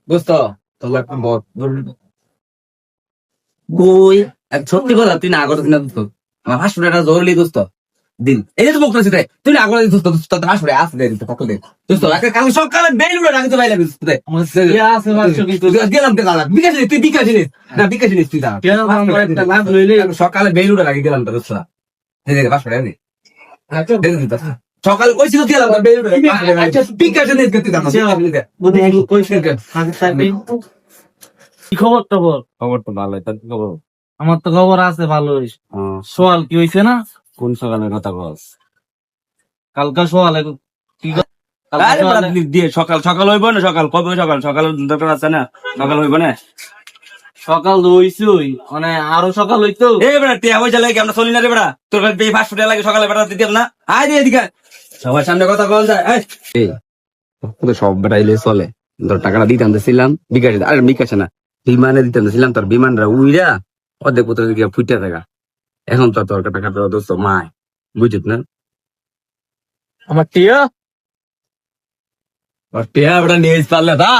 দোস্ত তোর একটা বল বই সত্যি কথা তুই না করছিস না দোস্ত আমার হাসপাতাল একটা জরুরি দোস্ত দিন এই যে তো বলতেছিস তুই না করে দোস্ত দোস্ত তোর হাসপাতালে আসে দে কত দে দোস্ত কাল সকালে বেলুড়ে রাখতে পাইলে দোস্ত গেলাম বিকাশ তুই বিকাশ নিস না বিকাশ নিস তুই সকালে বেলুড়ে রাখি গেলাম তো দোস্ত হাসপাতালে সকালে কইছি তো গেলাম বিকাশ নিস কি খবর টবর? খবর তো ভালোই, তার কি খবর? আমার তো খবর আছে ভালোই। সোয়াল কি হয়েছে না? কোন সকালের কথা বলস? কালকা সোয়ালে কি আরে বাদ দিয়ে সকাল সকাল হইব না, সকাল কবে সকাল সকালের দরকার আছে না, সকাল হইব না। সকাল তো হইছে মানে আরো সকাল হইতো। এই বেটা টিয়া পয়সা লাগে আমরা চলি না রে বেটা, তোর কাছে 500 টাকা লাগে সকালে বেটা দিতাম না। আয় রে এদিকে সবার সামনে কথা বল যায়। সব বেটা এলে চলে, ধর টাকাটা দিতাম ছিলাম বিকাশে, আরে বিকাশে না বিমানে দিতাম ছিলাম, তোর বিমানরা উইরা অর্ধেক পুত্র দিকে ফুটে থাকা। এখন তো তোর টাকা দেওয়া দোস্ত মায় বুঝিস না, আমার টিয়া টিয়া বেটা নিয়ে পারলে তা